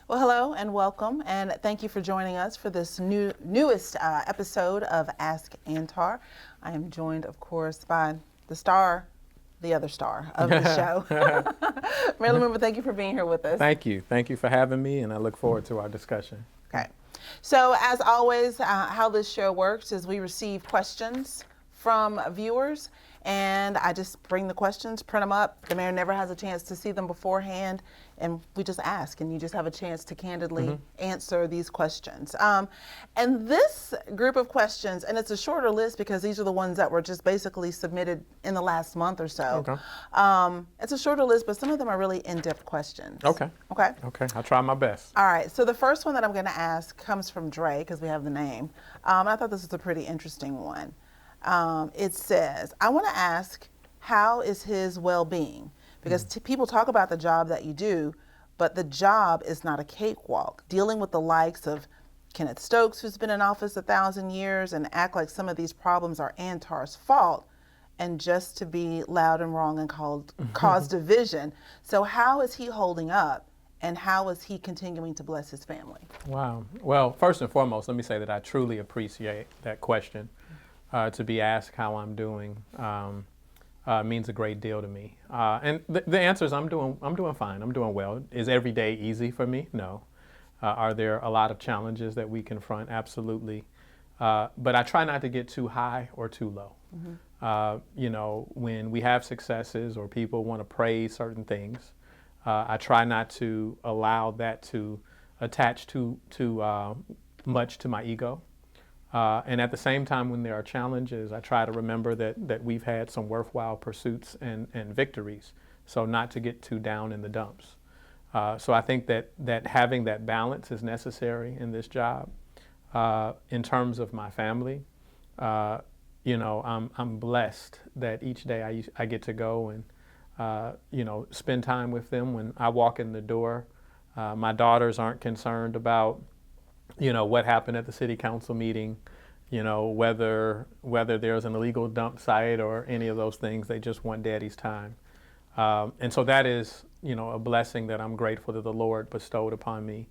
Well, hello and welcome, and thank you for joining us for this newest episode of Ask Antar. I am joined, of course, by the other star of the show. Marilyn Moore, thank you for being here with us. Thank you. Thank you for having me, and I look forward to our discussion. Okay. So, as always, how this show works is we receive questions from viewers, and I just bring the questions, print them up. The mayor never has a chance to see them beforehand, and we just ask, and you just have a chance to candidly answer these questions. And this group of questions, and it's a shorter list because these are the ones that were just basically submitted in the last month or so. Okay. It's a shorter list, but some of them are really in-depth questions. Okay. Okay? Okay. I'll try my best. All right. So the first one that I'm going to ask comes from Dre, because we have the name. I thought this was a pretty interesting one. It says, I want to ask, how is his well-being? Because people talk about the job that you do, but the job is not a cakewalk. Dealing with the likes of Kenneth Stokes, who's been in office 1,000 years, and act like some of these problems are Antar's fault, and just to be loud and wrong and cause division. So how is he holding up, and how is he continuing to bless his family? Wow. Well, first and foremost, let me say that I truly appreciate that question. To be asked how I'm doing means a great deal to me. And the answer is I'm doing fine. I'm doing well. Is every day easy for me? No. Are there a lot of challenges that we confront? Absolutely. But I try not to get too high or too low. When we have successes or people want to praise certain things, I try not to allow that to attach too much to my ego. And at the same time, when there are challenges, I try to remember that we've had some worthwhile pursuits and victories, so not to get too down in the dumps. So I think that having that balance is necessary in this job. In terms of my family, I'm blessed that each day I get to go and spend time with them. When I walk in the door, my daughters aren't concerned about what happened at the city council meeting, whether there's an illegal dump site or any of those things. They just want daddy's time. And so that is, a blessing that I'm grateful that the Lord bestowed upon me.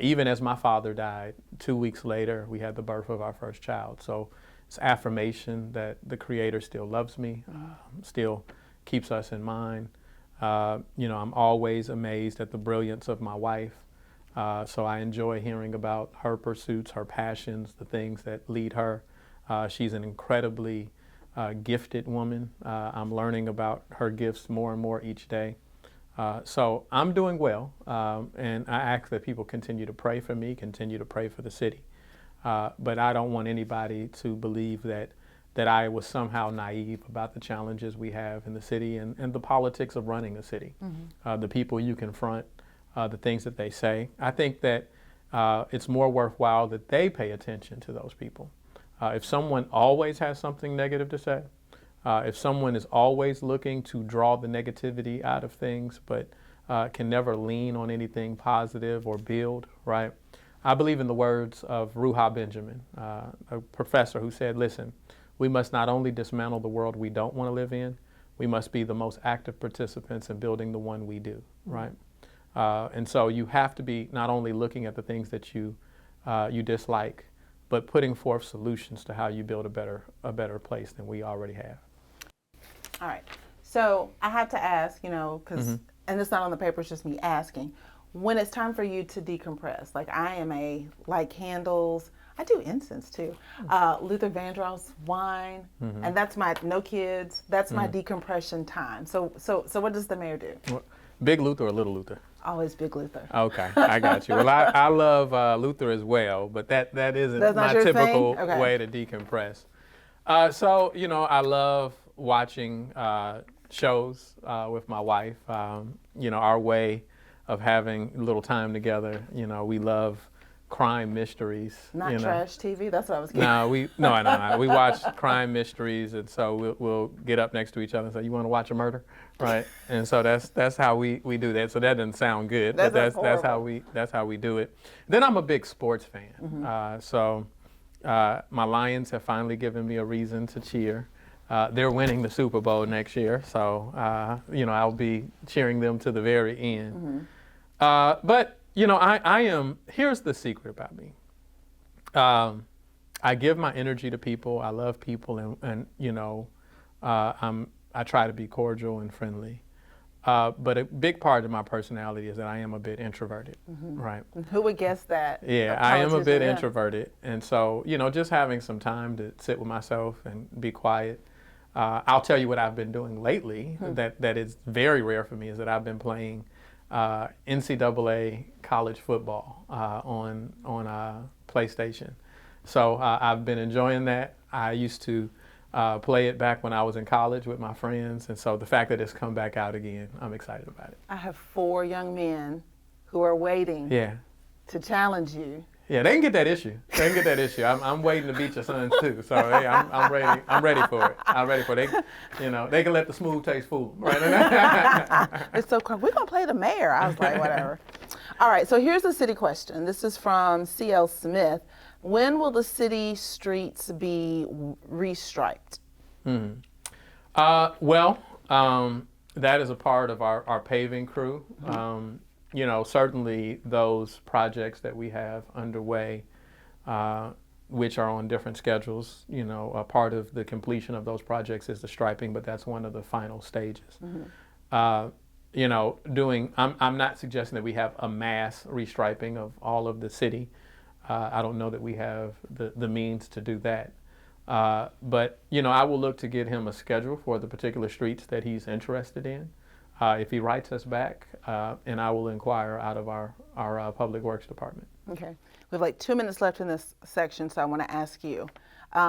Even as my father died, 2 weeks later, we had the birth of our first child. So it's affirmation that the Creator still loves me, still keeps us in mind. I'm always amazed at the brilliance of my wife. So I enjoy hearing about her pursuits, her passions, the things that lead her. She's an incredibly gifted woman. I'm learning about her gifts more and more each day. So I'm doing well, and I ask that people continue to pray for me, continue to pray for the city. But I don't want anybody to believe that I was somehow naive about the challenges we have in the city and the politics of running a city. The people you confront, the things that they say. I think that it's more worthwhile that they pay attention to those people. If someone always has something negative to say, if someone is always looking to draw the negativity out of things, but can never lean on anything positive or build, right? I believe in the words of Ruha Benjamin, a professor who said, listen, we must not only dismantle the world we don't want to live in, we must be the most active participants in building the one we do, right? And so you have to be not only looking at the things that you dislike, but putting forth solutions to how you build a better place than we already have. All right. So I have to ask, because, and it's not on the paper, it's just me asking, when it's time for you to decompress, like I am light candles, I do incense too, Luther Vandross wine, and that's no kids, that's my decompression time. So what does the mayor do? Well, Big Luther or Little Luther? Always Big Luther. Okay, I got you. Well, I love Luther as well, but that isn't my typical way to decompress. So, I love watching shows with my wife. Our way of having a little time together. We love crime mysteries. Not trash TV. That's what I was getting. No. We watch crime mysteries, and so we'll get up next to each other and say, "You want to watch a murder?" Right? And so that's how we do that. So that doesn't sound good, but that's how we do it. Then I'm a big sports fan. So my Lions have finally given me a reason to cheer. They're winning the Super Bowl next year, so I'll be cheering them to the very end. But I am, here's the secret about me. I give my energy to people. I love people, I try to be cordial and friendly. But a big part of my personality is that I am a bit introverted, right? Who would guess that? Yeah, I am a bit introverted. And so, just having some time to sit with myself and be quiet. I'll tell you what I've been doing lately that is very rare for me is that I've been playing NCAA college football on PlayStation. So I've been enjoying that. I used to play it back when I was in college with my friends. And so the fact that it's come back out again, I'm excited about it. I have 4 young men who are waiting to challenge you. Yeah, they can get that issue. They can get that issue. I'm waiting to beat your sons too. So hey, I'm ready. I'm ready for it. I'm ready for it. They can let the smooth taste fool them, right? It's so cool. We're gonna play the mayor. I was like, whatever. All right. So here's the city question. This is from C.L. Smith. When will the city streets be restriped? That is a part of our paving crew. Certainly those projects that we have underway, which are on different schedules, a part of the completion of those projects is the striping, but that's one of the final stages. I'm not suggesting that we have a mass restriping of all of the city. I don't know that we have the means to do that. But I will look to get him a schedule for the particular streets that he's interested in. If he writes us back, and I will inquire out of our Public Works Department. Okay. We have like 2 minutes left in this section, so I want to ask you.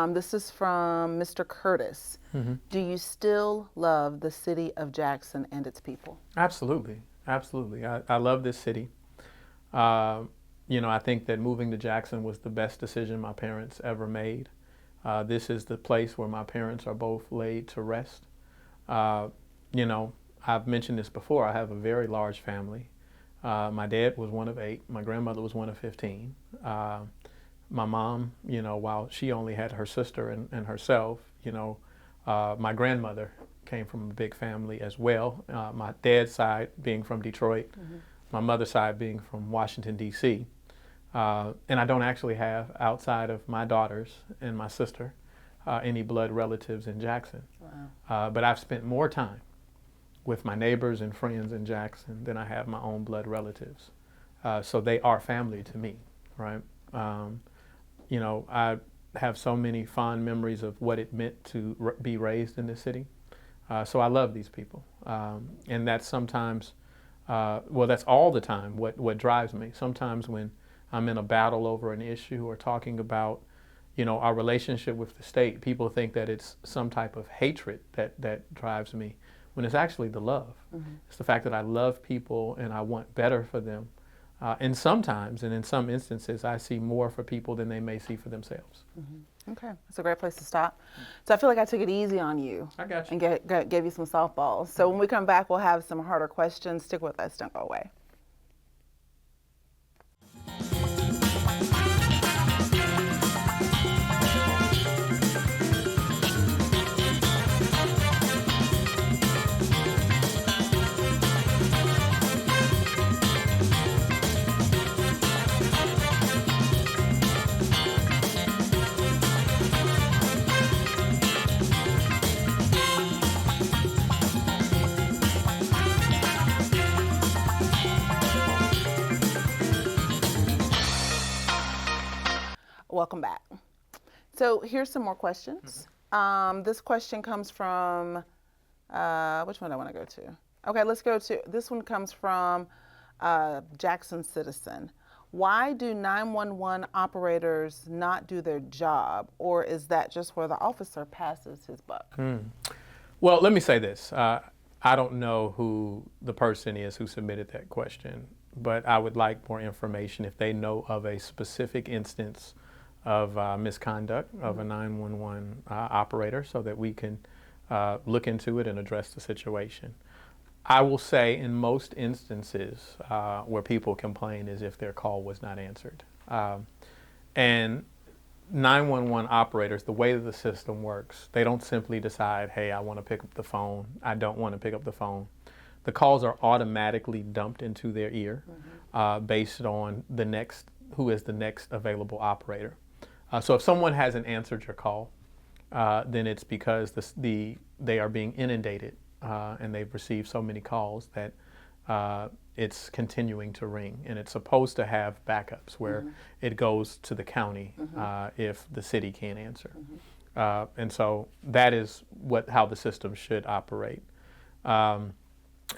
This is from Mr. Curtis. Do you still love the city of Jackson and its people? Absolutely. Absolutely. I love this city. I think that moving to Jackson was the best decision my parents ever made. This is the place where my parents are both laid to rest. I've mentioned this before. I have a very large family. My dad was one of 8. My grandmother was one of 15. My mom, while she only had her sister and herself, my grandmother came from a big family as well. My dad's side being from Detroit, my mother's side being from Washington, D.C. And I don't actually have, outside of my daughters and my sister, any blood relatives in Jackson. Wow. But I've spent more time with my neighbors and friends in Jackson than I have my own blood relatives. So they are family to me, right? I have so many fond memories of what it meant to be raised in this city. So I love these people. And that's sometimes, that's all the time what drives me. Sometimes when I'm in a battle over an issue or talking about, our relationship with the state, people think that it's some type of hatred that drives me, when it's actually the love. It's the fact that I love people and I want better for them. And sometimes, and in some instances, I see more for people than they may see for themselves. Okay, that's a great place to stop. So I feel like I took it easy on you. I got you. And gave you some softballs. So when we come back, we'll have some harder questions. Stick with us, don't go away. Welcome back. So here's some more questions. This question comes from, which one do I want to go to? Okay, let's go to, this one comes from Jackson Citizen. Why do 911 operators not do their job, or is that just where the officer passes his buck? Well, let me say this. I don't know who the person is who submitted that question, but I would like more information if they know of a specific instance of misconduct of a 911 operator so that we can look into it and address the situation. I will say in most instances where people complain is if their call was not answered. And 911 operators, the way that the system works, they don't simply decide, hey, I want to pick up the phone, I don't want to pick up the phone. The calls are automatically dumped into their ear. based on who is the next available operator. So if someone hasn't answered your call, then it's because they are being inundated and they've received so many calls that it's continuing to ring. And it's supposed to have backups where it goes to the county if the city can't answer. And so that is how the system should operate. And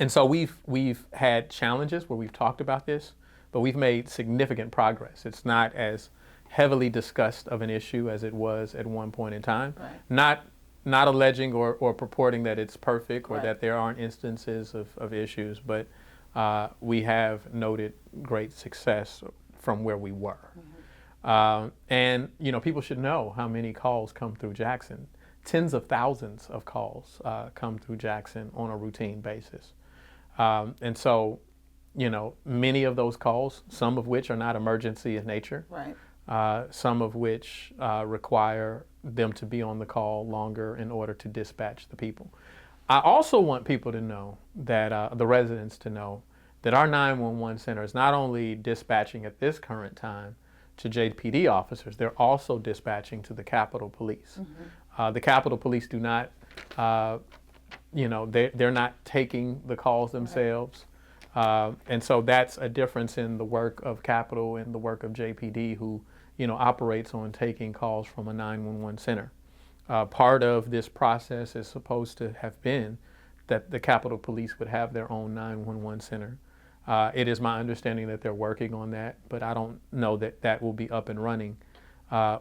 so we've had challenges where we've talked about this, but we've made significant progress. It's not as heavily discussed of an issue as it was at one point in time. Right. Not alleging or purporting that it's perfect or Right. that there aren't instances of issues, but we have noted great success from where we were. And people should know how many calls come through Jackson. Tens of thousands of calls come through Jackson on a routine basis. And so, many of those calls, some of which are not emergency in nature, Right. some of which require them to be on the call longer in order to dispatch the people. I also want people to know that, the residents to know that our 911 center is not only dispatching at this current time to JPD officers, they're also dispatching to the Capitol Police. The Capitol Police do not, they're not taking the calls themselves. And so that's a difference in the work of Capitol and the work of JPD, who, operates on taking calls from a 911 center. Part of this process is supposed to have been that the Capitol Police would have their own 911 center. It is my understanding that they're working on that, but I don't know that that will be up and running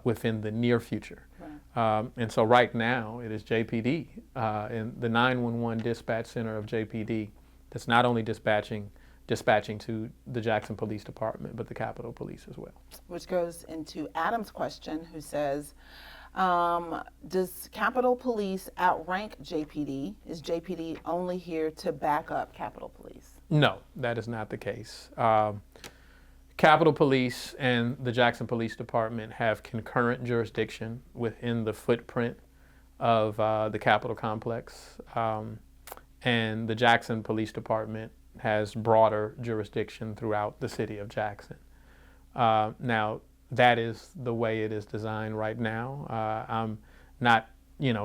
within the near future. Right. And so right now it is JPD and the 911 dispatch center of JPD that's not only dispatching to the Jackson Police Department, but the Capitol Police as well. Which goes into Adam's question, who says, does Capitol Police outrank JPD? Is JPD only here to back up Capitol Police? No, that is not the case. Capitol Police and the Jackson Police Department have concurrent jurisdiction within the footprint of the Capitol complex. And the Jackson Police Department has broader jurisdiction throughout the city of Jackson. Now, that is the way it is designed right now. I'm not,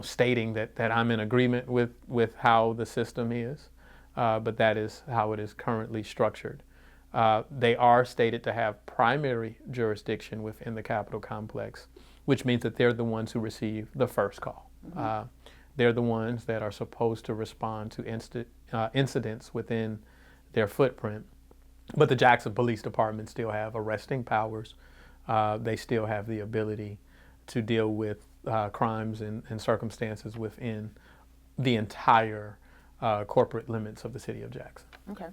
stating that I'm in agreement with how the system is, but that is how it is currently structured. They are stated to have primary jurisdiction within the Capitol complex, which means that they're the ones who receive the first call. They're the ones that are supposed to respond to incidents within their footprint. But the Jackson Police Department still have arresting powers. They still have the ability to deal with crimes and circumstances within the entire corporate limits of the city of Jackson. Okay.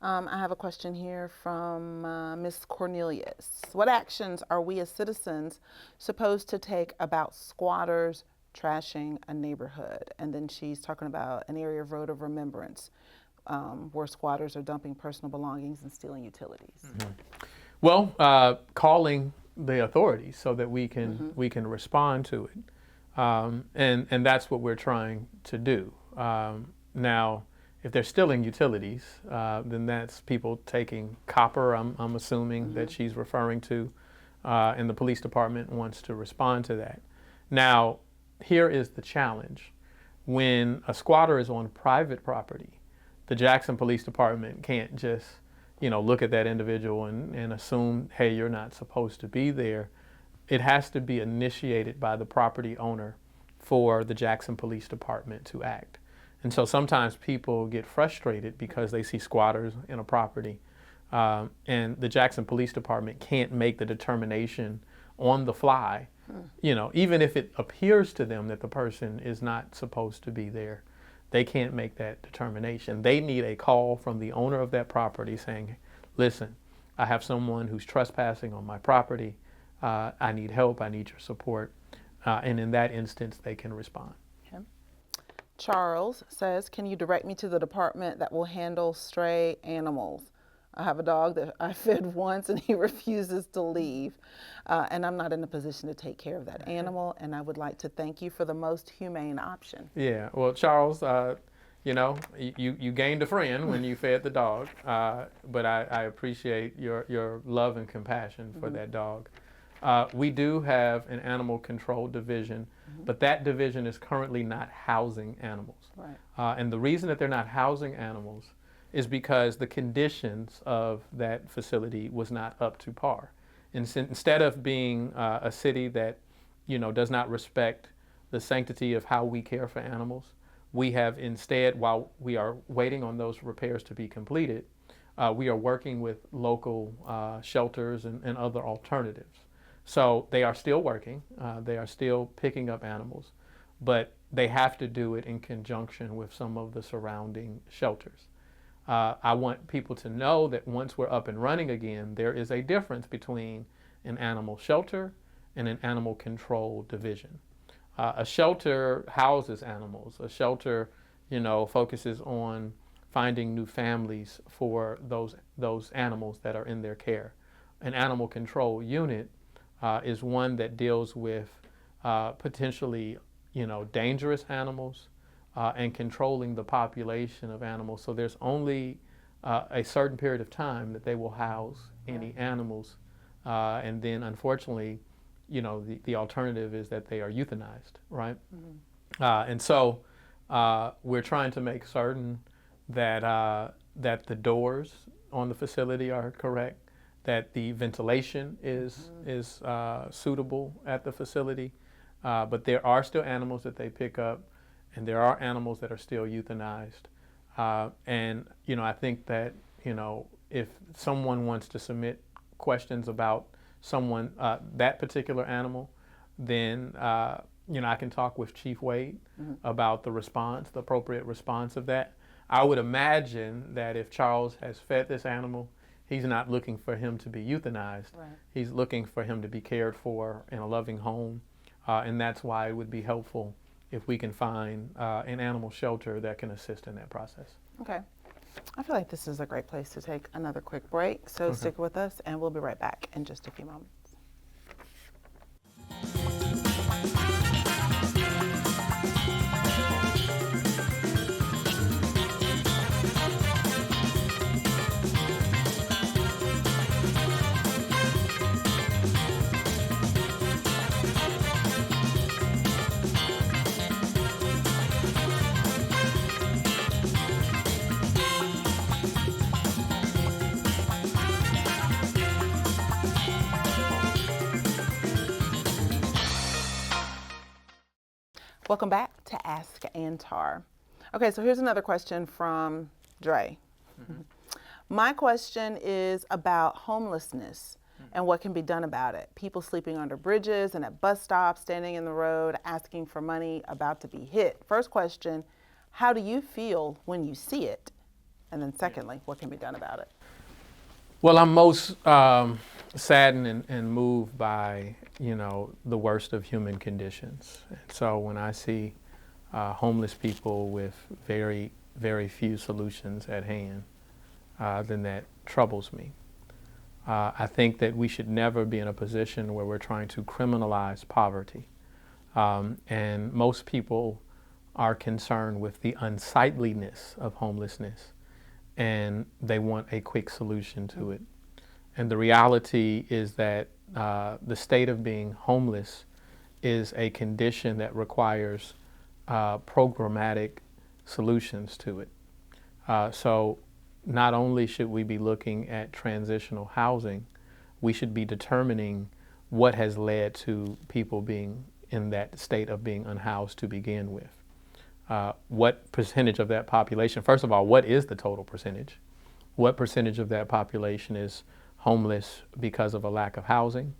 I have a question here from Ms. Cornelius. What actions are we as citizens supposed to take about squatters trashing a neighborhood? And then she's talking about an area of road of remembrance where squatters are dumping personal belongings and stealing utilities. Well, calling the authorities so that we can respond to it, and that's what we're trying to do. Now, if they're stealing utilities, then that's people taking copper. I'm assuming that she's referring to, and the police department wants to respond to that. Now, here is the challenge: when a squatter is on private property, the Jackson Police Department can't just look at that individual and assume, hey, you're not supposed to be there. It has to be initiated by the property owner for the Jackson Police Department to act. And so sometimes people get frustrated because they see squatters in a property, and the Jackson Police Department can't make the determination on the fly, even if it appears to them that the person is not supposed to be there. They can't make that determination. They need a call from the owner of that property saying, listen, I have someone who's trespassing on my property. I need help. I need your support. And in that instance, they can respond. Okay. Charles says, can you direct me to the department that will handle stray animals? I have a dog that I fed once and he refuses to leave. And I'm not in a position to take care of that animal. And I would like to thank you for the most humane option. Yeah, well, Charles, You gained a friend when you fed the dog, but I appreciate your love and compassion for that dog. We do have an animal control division, but that division is currently not housing animals. Right. And the reason that they're not housing animals is because the conditions of that facility was not up to par. And instead of being a city that, does not respect the sanctity of how we care for animals, we have instead, while we are waiting on those repairs to be completed, we are working with local shelters and other alternatives. So they are still working, they are still picking up animals, but they have to do it in conjunction with some of the surrounding shelters. I want people to know that once we're up and running again, there is a difference between an animal shelter and an animal control division. A shelter houses animals. A shelter, focuses on finding new families for those animals that are in their care. An animal control unit is one that deals with potentially, dangerous animals and controlling the population of animals. So there's only a certain period of time that they will house any animals, and then unfortunately, the alternative is that they are euthanized, right? And so we're trying to make certain that the doors on the facility are correct, that the ventilation is suitable at the facility, but there are still animals that they pick up, and there are animals that are still euthanized. And I think that if someone wants to submit questions about someone that particular animal, then I can talk with Chief Wade about the appropriate response of that. I would imagine that if Charles has fed this animal, he's not looking for him to be euthanized. Right. He's looking for him to be cared for in a loving home, and that's why it would be helpful if we can find an animal shelter that can assist in that process. Okay. I feel like this is a great place to take another quick break, so stick with us, and we'll be right back in just a few moments. Welcome back to Ask Antar. Okay, so here's another question from Dre. My question is about homelessness and what can be done about it. People sleeping under bridges and at bus stops, standing in the road, asking for money, about to be hit. First question, how do you feel when you see it? And then secondly, what can be done about it? Well, I'm most saddened and moved by, the worst of human conditions. And so when I see homeless people with very, very few solutions at hand, then that troubles me. I think that we should never be in a position where we're trying to criminalize poverty. And most people are concerned with the unsightliness of homelessness, and they want a quick solution to it. And the reality is that the state of being homeless is a condition that requires programmatic solutions to it. So not only should we be looking at transitional housing, we should be determining what has led to people being in that state of being unhoused to begin with. What percentage of that population, first of all, what is the total percentage? What percentage of that population is homeless because of a lack of housing?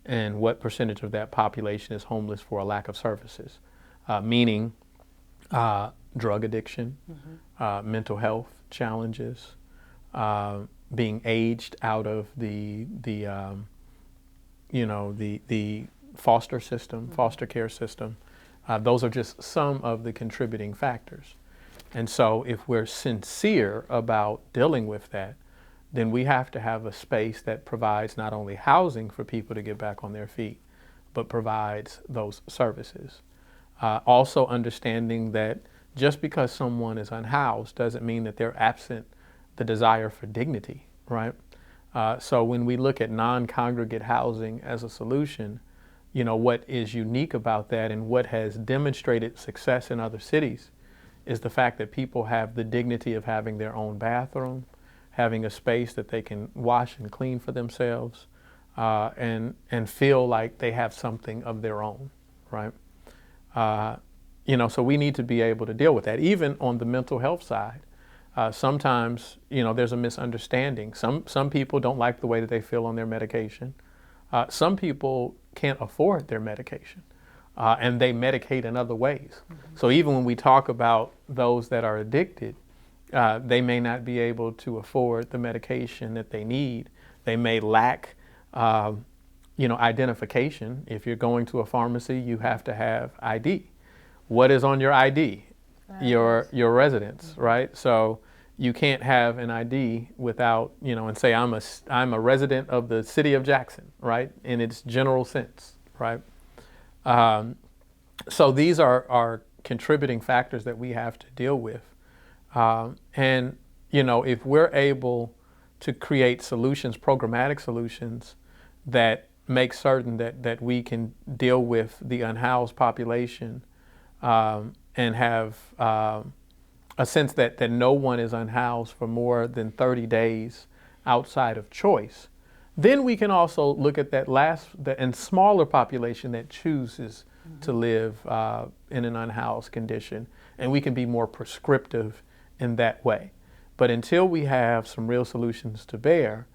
And what percentage of that population is homeless for a lack of services? Meaning drug addiction, mental health challenges, being aged out of the foster system, foster care system. Those are just some of the contributing factors. And so if we're sincere about dealing with that, then we have to have a space that provides not only housing for people to get back on their feet, but provides those services. Also understanding that just because someone is unhoused doesn't mean that they're absent the desire for dignity, right? So when we look at non-congregate housing as a solution, what is unique about that and what has demonstrated success in other cities is the fact that people have the dignity of having their own bathroom, having a space that they can wash and clean for themselves, and feel like they have something of their own, right? So we need to be able to deal with that. Even on the mental health side, sometimes, there's a misunderstanding. Some people don't like the way that they feel on their medication. Some people can't afford their medication, and they medicate in other ways. So even when we talk about those that are addicted, they may not be able to afford the medication that they need. They may lack, identification. If you're going to a pharmacy, you have to have ID. What is on your ID? Your residence, right? So you can't have an ID without, and say I'm a resident of the city of Jackson, right? In its general sense, right? So these are contributing factors that we have to deal with. And if we're able to create solutions, programmatic solutions that make certain that we can deal with the unhoused population, and have a sense that no one is unhoused for more than 30 days outside of choice, then we can also look at that and smaller population that chooses to live in an unhoused condition, and we can be more prescriptive in that way. But until we have some real solutions to bear,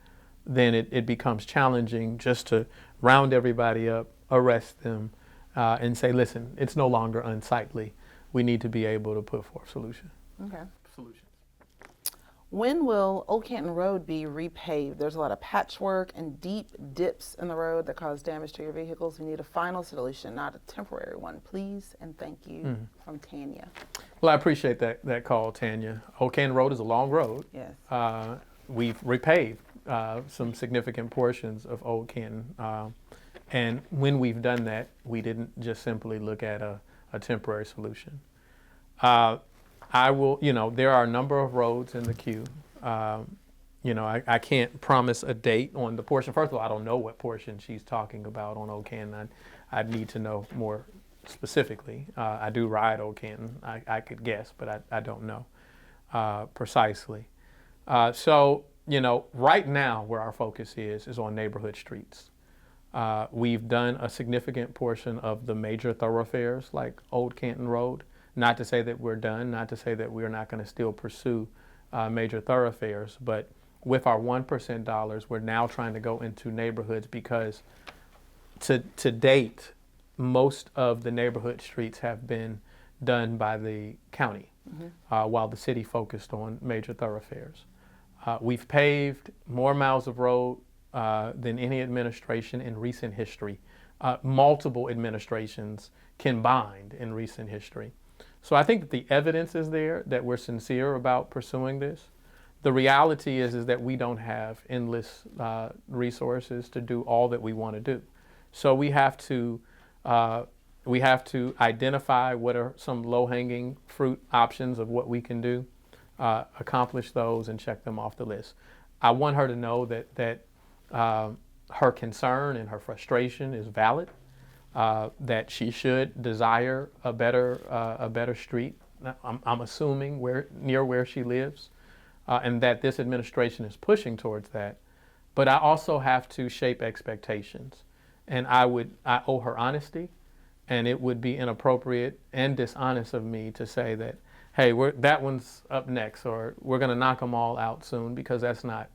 then it becomes challenging just to round everybody up, arrest them, and say, listen, it's no longer unsightly. We need to be able to put forth solutions. When will Old Canton Road be repaved? There's a lot of patchwork and deep dips in the road that cause damage to your vehicles. We need a final solution, not a temporary one. Please and thank you. From Tanya. Well, I appreciate that call, Tanya. Old Canton Road is a long road. Yes. We've repaved some significant portions of Old Canton. And when we've done that, we didn't just simply look at a temporary solution. There are a number of roads in the queue. I can't promise a date on the portion. First of all, I don't know what portion she's talking about on Old Canton. I'd need to know more specifically. I do ride Old Canton. I could guess, but I don't know precisely. So, right now where our focus is on neighborhood streets. We've done a significant portion of the major thoroughfares like Old Canton Road. Not to say that we're done, not to say that we're not going to still pursue major thoroughfares, but with our 1% dollars, we're now trying to go into neighborhoods because to date, most of the neighborhood streets have been done by the county, while the city focused on major thoroughfares. We've paved more miles of road than any administration in recent history, multiple administrations combined in recent history. So I think that the evidence is there that we're sincere about pursuing this. The reality is that we don't have endless resources to do all that we want to do. So we have to identify what are some low-hanging fruit options of what we can do, accomplish those, and check them off the list. I want her to know that her concern and her frustration is valid. That she should desire a better street. I'm assuming near where she lives, and that this administration is pushing towards that. But I also have to shape expectations, and I owe her honesty, and it would be inappropriate and dishonest of me to say that, hey, that one's up next, or we're going to knock them all out soon, because that's not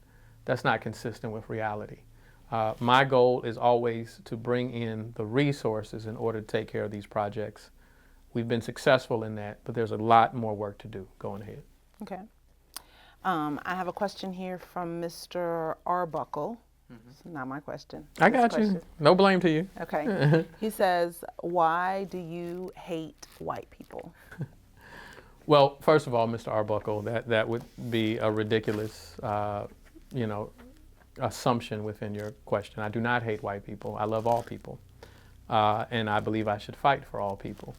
consistent with reality. My goal is always to bring in the resources in order to take care of these projects. We've been successful in that, but there's a lot more work to do going ahead. Okay. I have a question here from Mr. Arbuckle. It's not my question. I got you. No blame to you. Okay. He says, why do you hate white people? Well, first of all, Mr. Arbuckle, that would be a ridiculous, assumption within your question. I do not hate white people. I love all people, and I believe I should fight for all people.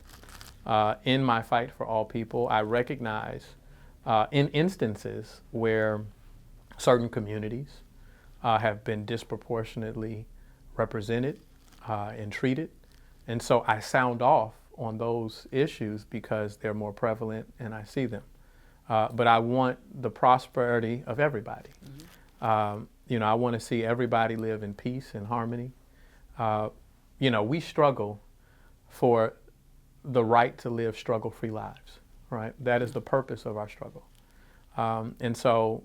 in my fight for all people, I recognize in instances where certain communities have been disproportionately represented and treated. And so I sound off on those issues because they're more prevalent and I see them. But I want the prosperity of everybody. I want to see everybody live in peace and harmony. We struggle for the right to live struggle-free lives, right? That is the purpose of our struggle. And so,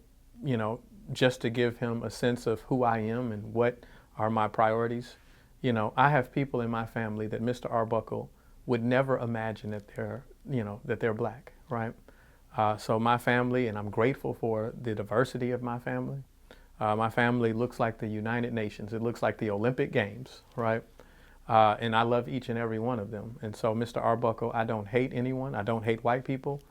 just to give him a sense of who I am and what are my priorities, I have people in my family that Mr. Arbuckle would never imagine that they're black, right? So my family, and I'm grateful for the diversity of my family. My family looks like the United Nations. It looks like the Olympic Games, right? And I love each and every one of them. And so, Mr. Arbuckle, I don't hate anyone. I don't hate white people.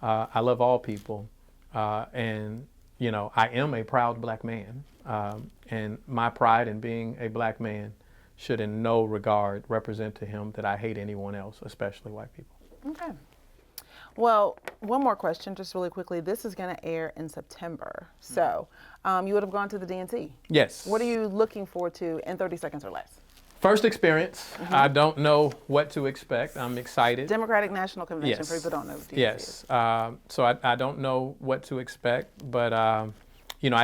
I love all people. And I am a proud black man. And my pride in being a black man should in no regard represent to him that I hate anyone else, especially white people. Okay. Well, one more question, just really quickly. This is going to air in September. So you would have gone to the DNC. Yes. What are you looking forward to in 30 seconds or less? First experience. I don't know what to expect. I'm excited. Democratic National Convention, Yes. for people who don't know what DNC Yes. is. So I don't know what to expect, but I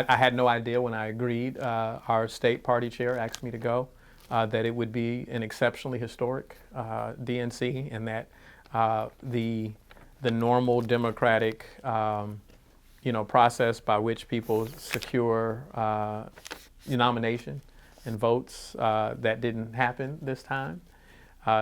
had no idea when I agreed. Our state party chair asked me to go, that it would be an exceptionally historic DNC, and that the normal democratic process by which people secure nomination and votes, that didn't happen this time.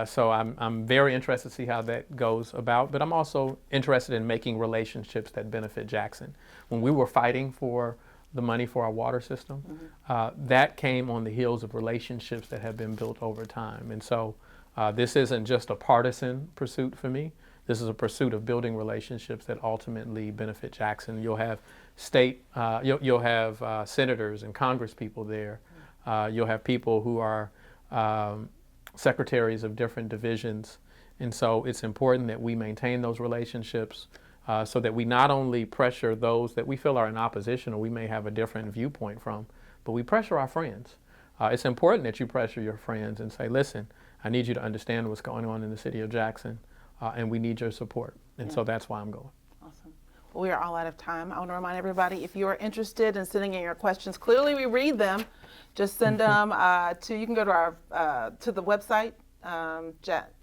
So I'm very interested to see how that goes about, but I'm also interested in making relationships that benefit Jackson. When we were fighting for the money for our water system, that came on the heels of relationships that have been built over time. And so this isn't just a partisan pursuit for me. This is a pursuit of building relationships that ultimately benefit Jackson. You'll have you'll have senators and congresspeople there. You'll have people who are secretaries of different divisions. And so it's important that we maintain those relationships so that we not only pressure those that we feel are in opposition or we may have a different viewpoint from, but we pressure our friends. It's important that you pressure your friends and say, listen, I need you to understand what's going on in the city of Jackson, and we need your support. And so that's why I'm going. Awesome. Well, we are all out of time. I want to remind everybody, if you are interested in sending in your questions, clearly we read them. Just send them you can go to our to the website,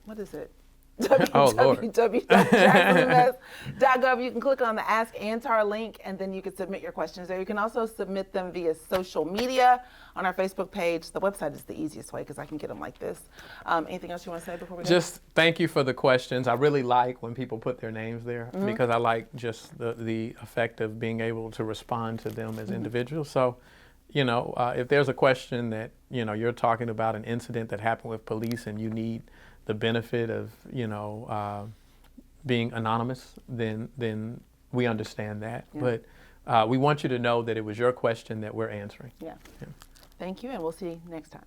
what is it? www.jacksonms.gov. You can click on the Ask Antar link, and then you can submit your questions there. You can also submit them via social media on our Facebook page. The website is the easiest way because I can get them like this. Anything else you want to say before we go? Just thank you for the questions. I really like when people put their names there because I like just the effect of being able to respond to them as individuals. So, if there's a question that, you're talking about an incident that happened with police and you need the benefit of, being anonymous, then we understand that. Yeah. But we want you to know that it was your question that we're answering. Yeah. Thank you, and we'll see you next time.